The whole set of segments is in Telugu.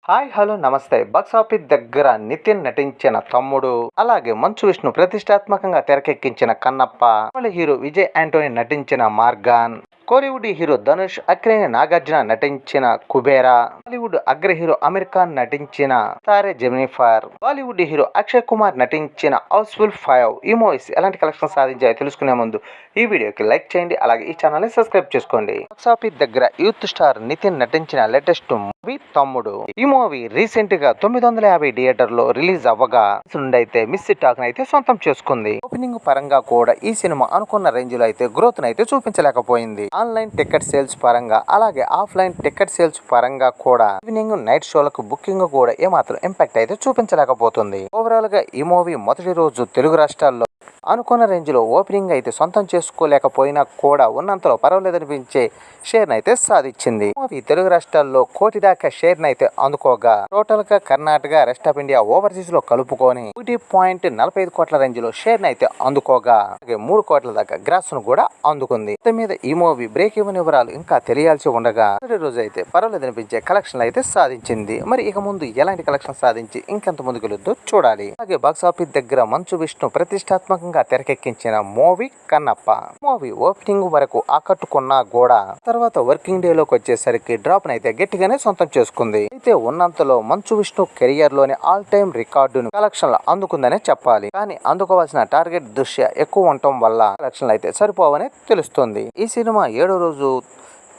హాయ్ హలో నమస్తే. బాక్స్ ఆఫీస్ దగ్గర నితిన్ నటించిన తమ్ముడు, అలాగే మంచు విష్ణు ప్రతిష్టాత్మకంగా తెరకెక్కించిన కన్నప్ప, తమిళ హీరో విజయ్ ఆంటోనీ నటించిన మార్గాన్, కోలీవుడ్ హీరో ధనుష్, అక్కినేని నాగార్జున నటించిన కుబేరా, బాలీవుడ్ అగ్ర హీరో అమీర్ ఖాన్ నటించిన తారే జెమినిఫర్, బాలీవుడ్ హీరో అక్షయ్ కుమార్ నటించిన హౌస్ఫుల్ 5 ఈ మూవీస్ ఎలాంటి కలెక్షన్ సాధించాయో తెలుసుకునే ముందు ఈ వీడియోకి లైక్ చేయండి, అలాగే ఈ ఛానల్ ని సబ్స్క్రైబ్ చేసుకోండి. బాక్స్ ఆఫీస్ దగ్గర యూత్ స్టార్ నితిన్ నటించిన లేటెస్ట్ మూవీ తమ్ముడు. ఈ మూవీ రీసెంట్ గా 950 థియేటర్లో రిలీజ్ అవ్వగా నుండి అయితే మిస్ టాక్ అయితే సొంతం చేసుకుంది. ఓపెనింగ్ పరంగా కూడా ఈ సినిమా అనుకున్న రేంజ్ లో అయితే గ్రోత్ అయితే చూపించలేకపోయింది. ఆన్లైన్ టికెట్ సేల్స్ పరంగా, అలాగే ఆఫ్లైన్ టికెట్ సేల్స్ పరంగా కూడా ఈవినింగ్ నైట్ షోలకు బుకింగ్ కూడా ఏమాత్రం ఇంపాక్ట్ అయితే చూపించలేకపోతుంది. ఓవరాల్ గా ఈ మూవీ మొదటి రోజు తెలుగు రాష్ట్రాల్లో అనుకున్న రేంజ్లో ఓపెనింగ్ అయితే సొంతం చేసుకోలేకపోయినా కూడా ఉన్నంతలో పర్వాలేదనిపించే షేర్ అయితే సాధించింది. మూవీ తెలుగు రాష్ట్రాల్లో 1 కోటి దాకా షేర్ అయితే అందుకోగా, టోటల్ గా Karnataka, rest of India, overseas లో కలుపుకొని 1.45 కోట్ల రేంజ్ లో షేర్ అయితే అందుకోగా, 3 కోట్ల దాకా గ్రాస్ ను కూడా అందుకుంది. మొత్తం మీద ఈ మూవీ బ్రేక్ ఈవెన్ వివరాలు ఇంకా తెలియాల్సి ఉండగా మొదటి రోజు అయితే పర్వాలేదనిపించే కలెక్షన్ అయితే సాధించింది. మరి ఇక ముందు ఎలాంటి కలెక్షన్ సాధించి ఇంకెంత ముందుకెళ్ళొద్దో చూడాలి. అలాగే బాక్స్ ఆఫీస్ దగ్గర మంచు విష్ణు ప్రతిష్టాత్మకంగా తెరకెక్కించిన మూవీ కన్నప్ప. మూవీ ఓపెనింగ్ వరకు ఆకట్టుకున్నా కూడా తర్వాత వర్కింగ్ డే లోకి వచ్చేసరికి డ్రాప్ అయితే గట్టిగానే సొంతం చేసుకుంది. అయితే ఉన్నంతలో మంచు విష్ణు కెరియర్ లోని ఆల్ టైమ్ రికార్డును కలెక్షన్లు అందుకుందనే చెప్పాలి. కానీ అందుకోవాల్సిన టార్గెట్ దృష్ట్యా ఎక్కువ ఉండటం వల్ల కలెక్షన్లు అయితే సరిపోవని తెలుస్తుంది. ఈ సినిమా 7వ రోజు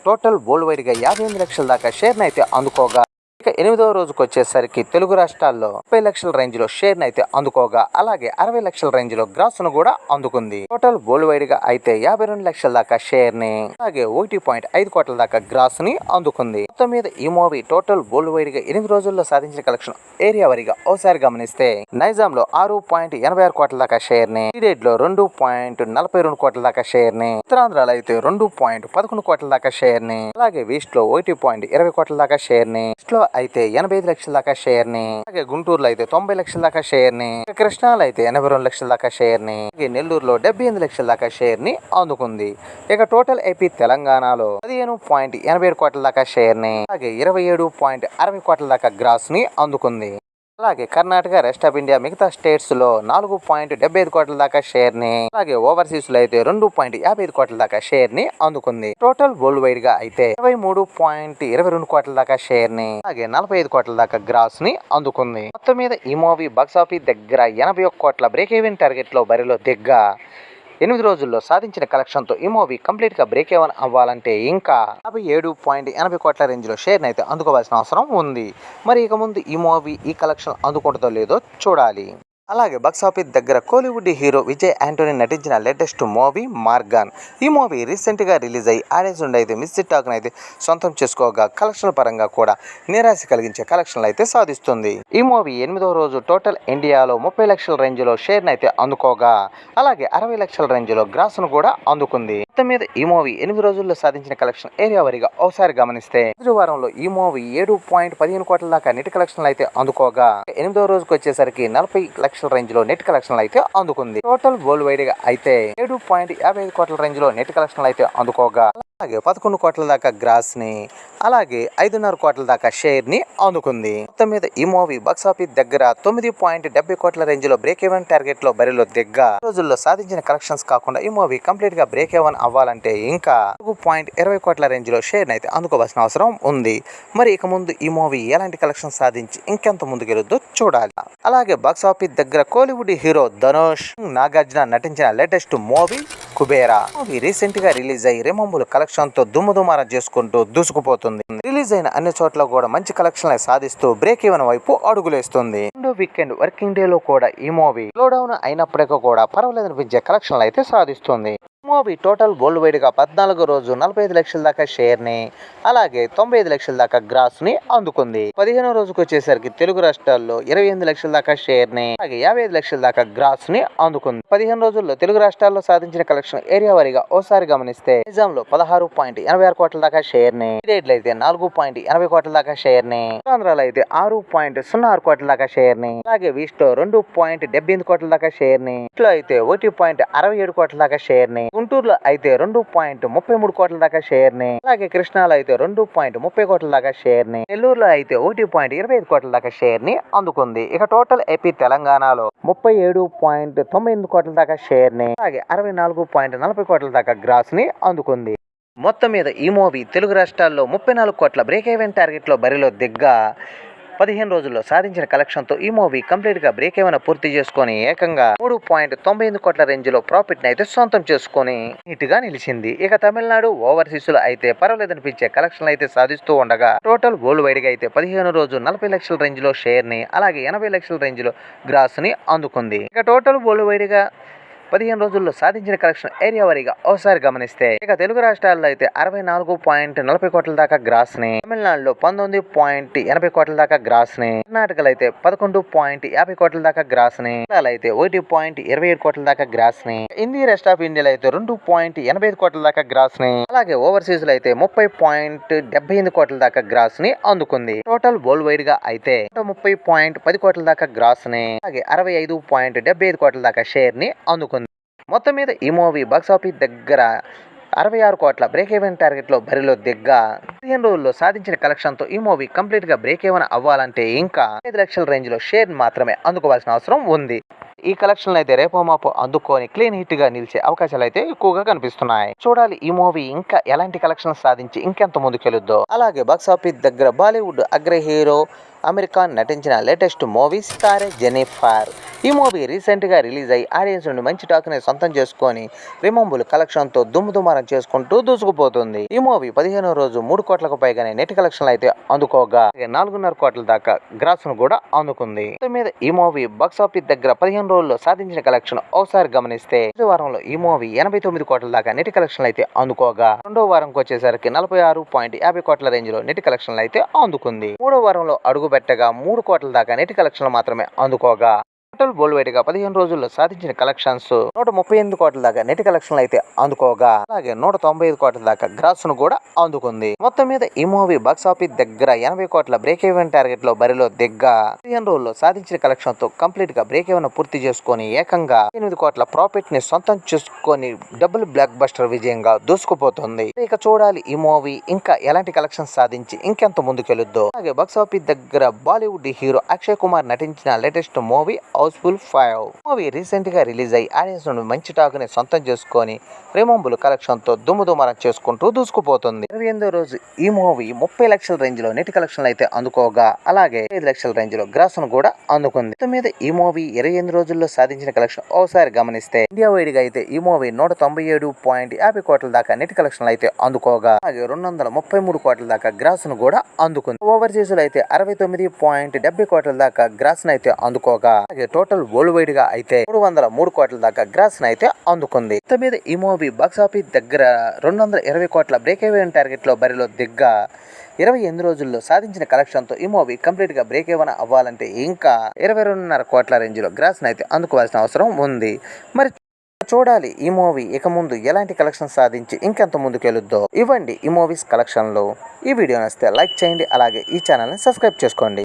టోటల్ వరల్డ్ వైడ్ గా 58 లక్షల దాకా షేర్ అయితే అందుకోగా, ఇక 8వ రోజుకు వచ్చేసరికి తెలుగు రాష్ట్రాల్లో 30 లక్షల రేంజ్ లో షేర్ అయితే అందుకోగా, అలాగే 60 లక్షల రేంజ్ లో గ్రాస్ ను కూడా అందుకుంది. టోటల్ వరల్డ్ వైడ్ గా అయితే 52 లక్షల దాకా షేర్ ని, అలాగే 1.5 కోట్ల దాకా గ్రాస్ ని అందుకుంది. మొత్తం మీద ఈ మూవీ టోటల్ వరల్డ్ వైడ్ గా 8 రోజుల్లో సాధించిన కలెక్షన్ ఏరియా వారిగా ఒకసారి గమనిస్తే, నైజాం లో 6.86 కోట్ల దాకా షేర్ ని, ఈడెడ్ లో 2.42 కోట్ల దాకా షేర్ ని, ఉత్తరాంధ్రలో అయితే 2.11 కోట్ల దాకా షేర్ ని, అలాగే వెస్ట్ లో 1.20 కోట్ల దాకా షేర్ ని, లో అయితే 85 లక్షల దాకా షేర్ ని, అలాగే గుంటూరులో అయితే 90 లక్షల దాకా షేర్ ని, కృష్ణాలో అయితే 82 లక్షల దాకా షేర్ ని, అలాగే నెల్లూరులో 78 లక్షల దాకా షేర్ ని అందుకుంది. ఇక టోటల్ ఏపీ తెలంగాణలో 15.87 కోట్ల దాకా షేర్ ని, అలాగే 27.60 కోట్ల దాకా గ్రాస్ ని అందుకుంది. అలాగే కర్ణాటక, రెస్ట్ ఆఫ్ ఇండియా, మిగతా స్టేట్స్ లో 4.75 కోట్ల దాకా షేర్ ని, అలాగే ఓవర్సీస్ లో అయితే 2.55 కోట్ల దాకా షేర్ ని అందుకుంది. టోటల్ వరల్డ్ వైడ్ గా అయితే 23.22 కోట్ల దాకా షేర్ ని, అలాగే 45 కోట్ల దాకా గ్రాస్ ని అందుకుంది. మొత్తం మీద ఈ మూవీ బాక్స్ ఆఫీస్ దగ్గర 81 కోట్ల బ్రేక్ ఈవెన్ టార్గెట్ లో బరిలో దిగ్గా 8 రోజుల్లో సాధించిన కలెక్షన్ తో ఈ మూవీ కంప్లీట్ గా బ్రేక్ ఈవెన్ అవ్వాలంటే ఇంకా 57.80 కోట్ల రేంజ్ లో షేర్ అయితే అందుకోవాల్సిన అవసరం ఉంది. మరి ఇక ముందు ఈ మూవీ ఈ కలెక్షన్ అందుకుంటుందో లేదో చూడాలి. అలాగే బాక్స్ ఆఫీస్ దగ్గర కోలీవుడ్ హీరో విజయ్ ఆంటోనీ నటించిన లేటెస్ట్ మూవీ మార్గాన్. ఈ మూవీ రీసెంట్ గా రిలీజ్ అయ్యి ఆడియన్స్ నుండి అయితే మిస్ టాక్ అయితే సొంతం చేసుకోగా, కలెక్షన్ పరంగా కూడా నిరాశ కలిగించే కలెక్షన్లు అయితే సాధిస్తుంది. ఈ మూవీ 8వ రోజు టోటల్ ఇండియాలో 30 లక్షల రేంజ్ లో షేర్ అయితే అందుకోగా, అలాగే 60 లక్షల రేంజ్ లో గ్రాస్ ను కూడా అందుకుంది. మొత్తం మీద ఈ మూవీ 8 రోజుల్లో సాధించిన కలెక్షన్ ఏరియా వారిగా ఒకసారి గమనిస్తే, మొదటి వారంలో ఈ మూవీ 7.15 కోట్ల దాకా నెట్ కలెక్షన్లు అయితే అందుకోగా, 8వ రోజుకు వచ్చేసరికి 40 లక్షల రేంజ్ లో నెట్ కలెక్షన్లు అయితే అందుకుంది. టోటల్ వరల్డ్ వైడ్ గా అయితే 7.55 కోట్ల రేంజ్ లో నెట్ కలెక్షన్లు అయితే అందుకోగా, అలాగే 11 కోట్ల దాకా గ్రాస్ ని, అలాగే 5.5 కోట్ల దాకా షేర్ ని అందుకుంది. మొత్తం మీద ఈ మూవీ బాక్స్ ఆఫీస్ దగ్గర 9.70 కోట్ల రేంజ్ లో బ్రేక్ ఈవెన్ టార్గెట్ లో బరిలో దిగ్గా రోజుల్లో సాధించిన కలెక్షన్స్ కాకుండా ఈ మూవీ కంప్లీట్ గా బ్రేక్ ఈవెన్ అవ్వాలంటే ఇంకా 4.20 కోట్ల రేంజ్ లో షేర్ అయితే అందుకోవాల్సిన అవసరం ఉంది. మరి ఇక ముందు ఈ మూవీ ఎలాంటి కలెక్షన్ సాధించి ఇంకెంత ముందుకెళ్ళొద్దో చూడాలి. అలాగే బాక్స్ ఆఫీస్ దగ్గర కోలీవుడ్ హీరో ధనుష్, నాగార్జున నటించిన latest movie Kubera. Movie recent గా రిలీజ్ అయ్యి రెమంబుల్ కలెక్షన్ తో దుమ్ముదుమారం చేసుకుంటూ దూసుకుపోతుంది. రిలీజ్ అయిన అన్ని చోట్ల కూడా మంచి కలెక్షన్ సాధిస్తూ బ్రేక్ ఈవెన్ వైపు అడుగులేస్తుంది. రెండో వీకెండ్ వర్కింగ్ డే లో కూడా ఈ మూవీ స్లో డౌన్ అయినప్పటికీ కూడా పర్వాలేదనిపించే కలెక్షన్లు అయితే సాధిస్తుంది. మూవీ టోటల్ వరల్డ్ వైడ్ గా 14వ రోజు 45 లక్షల దాకా షేర్ ని, అలాగే 95 లక్షల దాకా గ్రాస్ ని అందుకుంది. 15వ రోజుకు వచ్చేసరికి తెలుగు రాష్ట్రాల్లో 28 లక్షల దాకా షేర్ ని, అలాగే 55 లక్షల దాకా గ్రాస్ ని అందుకుంది. 15 రోజుల్లో తెలుగు రాష్ట్రాల్లో సాధించిన కలెక్షన్ ఏరియా వారిగా ఓసారి గమనిస్తే, నిజాం లో 16.86 కోట్ల దాకా షేర్ ని, ఈడెడ్ లో అయితే 4.80 కోట్ల దాకా షేర్ ని, ఆంధ్రాలో అయితే 6.06 కోట్ల దాకా షేర్ ని, అలాగే వీస్ట్ లో 2.78 కోట్ల దాకా షేర్ ని, ఇట్లో అయితే 1.67 కోట్ల దాకా షేర్ ని, గుంటూరులో అయితే 2.33 కోట్ల దాకా షేర్ ని, అలాగే కృష్ణాలో అయితే 2.30 కోట్ల దాకా షేర్ ని, నెల్లూరులో అయితే 1.25 కోట్ల దాకా షేర్ ని అందుకుంది. ఇక టోటల్ ఏపీ తెలంగాణలో 37.98 కోట్ల దాకా షేర్ ని, అలాగే 64.40 కోట్ల దాకా గ్రాస్ ని అందుకుంది. మొత్తం మీద ఈ మూవీ తెలుగు రాష్ట్రాల్లో 34 కోట్ల బ్రేక్ ఈవెన్ టార్గెట్ లో బరిలో దిగ్గా 15 రోజుల్లో సాధించిన కలెక్షన్తో ఈ మూవీ కంప్లీట్గా బ్రేక్ ఏమైనా పూర్తి చేసుకొని ఏకంగా 3.98 కోట్ల రేంజ్లో ప్రాఫిట్ని అయితే సొంతం చేసుకొని నీట్గా నిలిచింది. ఇక తమిళనాడు ఓవర్సీస్లో అయితే పర్వాలేదనిపించే కలెక్షన్లు అయితే సాధిస్తూ ఉండగా టోటల్ వరల్డ్ వైడ్గా అయితే 15 రోజు 40 లక్షల రేంజ్లో షేర్ని, అలాగే 80 లక్షల రేంజ్లో గ్రాస్ని అందుకుంది. ఇక టోటల్ వరల్డ్ వైడ్గా 15 రోజుల్లో సాధించిన కలెక్షన్ ఏరియా వారీగా ఒకసారి గమనిస్తే ఇక తెలుగు రాష్ట్రాల్లో అయితే 64.40 కోట్ల దాకా గ్రాస్ ని, తమిళనాడులో 19.80 కోట్ల దాకా గ్రాస్ ని, కర్ణాటకలో అయితే 11.50 కోట్ల దాకా గ్రాస్ ని, అయితే 1.27 కోట్ల దాకా గ్రాస్ ని, రెస్ట్ ఆఫ్ ఇండియాలో అయితే 2.85 కోట్ల దాకా గ్రాస్ ని, అలాగే ఓవర్సీస్ లో అయితే 30.78 కోట్ల దాకా గ్రాస్ ని అందుకుంది. టోటల్ వరల్డ్ వైడ్ గా అయితే 30.10 కోట్ల దాకా గ్రాస్ ని, అలాగే 65.75 కోట్ల దాకా షేర్ ని అందుకుంది. మొత్తం మీద ఈ మూవీ బాక్సాఫీస్ దగ్గర 66 కోట్ల బ్రేక్ ఈవెన్ టార్గెట్ లో బరిలో దిగ్గా 15 రోజుల్లో సాధించిన కలెక్షన్ తో ఈ మూవీ కంప్లీట్ గా బ్రేక్ ఈవెన్ అవ్వాలంటే ఇంకా 5 లక్షల రేంజ్ లో షేర్ మాత్రమే అందుకోవాల్సిన అవసరం ఉంది. ఈ కలెక్షన్ అయితే రేపో మాపో అందుకొని క్లీన్ హిట్ గా నిలిచే అవకాశాలు అయితే ఎక్కువగా కనిపిస్తున్నాయి. చూడాలి ఈ మూవీ ఇంకా ఎలాంటి కలెక్షన్ సాధించి ఇంకెంత ముందుకెళ్ళుద్దో. అలాగే బాక్సాఫీస్ దగ్గర బాలీవుడ్ అగ్ర హీరో అమీర్ ఖాన్ నటించిన లేటెస్ట్ మూవీ స్టారే జెన్నిఫర్. ఈ మూవీ రీసెంట్ గా రిలీజ్ అయ్యి ఆడియన్స్ నుండి మంచి టాక్ ని సొంతం చేసుకొని రిమంబుల్ కలెక్షన్ తో దుమ్ముదుమారం చేసుకుంటూ దూసుకుపోతుంది. ఈ మూవీ 15వ రోజు 3 కోట్లకు పైగానే నెట్ కలెక్షన్ అయితే అందుకోగా 4.5 కోట్ల దాకా గ్రాస్ ను కూడా అందుకుంది. మీద ఈ మూవీ బాక్సాఫీస్ దగ్గర 15 రోజుల్లో సాధించిన కలెక్షన్ ఒకసారి గమనిస్తే మొదటి వారంలో ఈ మూవీ 89 కోట్ల దాకా నెట్ కలెక్షన్ అయితే అందుకోగా, రెండో వారంకి వచ్చేసరికి 46.50 కోట్ల రేంజ్ లో నెట్ కలెక్షన్ అయితే అందుకుంది. మూడో వారంలో అడుగు పెట్టగా 3 కోట్ల దాకా నెట్ కలెక్షన్ మాత్రమే అందుకోగా టోటల్ వరల్డ్ వైడ్ గా 15 రోజుల్లో సాధించిన కలెక్షన్స్ 138 కోట్ల దాకా నెట్ కలెక్షన్ అయితే అందుకోగా, అలాగే 195 కోట్ల దాకా గ్రాస్ ను కూడా అందుకుంది. మొత్తం మీద ఈ మూవీ బాక్సాఫీస్ దగ్గర 80 కోట్ల బ్రేక్ ఈవెన్ టార్గెట్ లో బరిలో దిగ్గా 15 రోజుల్లో సాధించిన కలెక్షన్ తో కంప్లీట్ గా బ్రేక్ ఈవెన్ పూర్తి చేసుకొని ఏకంగా 8 కోట్ల ప్రాఫిట్ ని సొంతం చేసుకొని డబుల్ బ్లాక్ బస్టర్ విజయంగా దూసుకుపోతుంది. ఇక చూడాలి ఈ మూవీ ఇంకా ఎలాంటి కలెక్షన్ సాధించి ఇంకెంత ముందుకెళ్ళుద్దో. అలాగే బాక్సాఫీస్ దగ్గర బాలీవుడ్ హీరో అక్షయ్ కుమార్ నటించిన latest movie Housefull 5 movie recent గా రిలీజ్ అయ్యి ఆడియన్స్ నుండి మంచి టాక్ ని సొంతం చేసుకొని రిమంబుల్ కలెక్షన్ తో దుమ్ముదుమారం చేసుకుంటూ దూసుకుపోతుంది. 28వ రోజు ఈ మూవీ 30 లక్షల రేంజ్ లో నెట్ కలెక్షన్ అయితే అందుకోగా, అలాగే 5 లక్షల రేంజ్ లో గ్రాస్ ను కూడా అందుకుంది. మొత్తం మీద ఈ మూవీ 28 రోజుల్లో సాధించిన కలెక్షన్ ఒకసారి గమనిస్తే ఇండియా వైడ్ గా అయితే ఈ మూవీ 197.50 కోట్ల దాకా నెట్ కలెక్షన్ అయితే అందుకోగా, అలాగే 233 కోట్ల దాకా గ్రాస్ ను కూడా అందుకుంది. ఓవర్సీస్ లో అయితే 69.70 కోట్ల దాకా గ్రాస్ ను అయితే అందుకోగా, అలాగే టోటల్ వరల్డ్ వైడ్ గా అయితే 303 కోట్ల దాకా గ్రాస్ అయితే అందుకుంది. మొత్తం మీద ఈ మూవీ బాక్సాఫీస్ దగ్గర 220 కోట్ల బ్రేక్ ఈవెన్ టార్గెట్ లో బరిలో దిగ్గా 28 రోజుల్లో సాధించిన కలెక్షన్ తో ఈ మూవీ కంప్లీట్ గా బ్రేక్ ఈవెన్ అవ్వాలంటే ఇంకా 22.5 కోట్ల రేంజ్ లో గ్రాస్ అయితే అందుకోవాల్సిన అవసరం ఉంది. మరి చూడాలి ఈ మూవీ ఇక ముందు ఎలాంటి కలెక్షన్ సాధించి ఇంకెంత ముందుకెళ్ళుద్దో. ఇవ్వండి ఈ మూవీస్ కలెక్షన్ లో. ఈ వీడియో నచ్చితే లైక్ చేయండి, అలాగే ఈ ఛానల్ ని సబ్స్క్రైబ్ చేసుకోండి.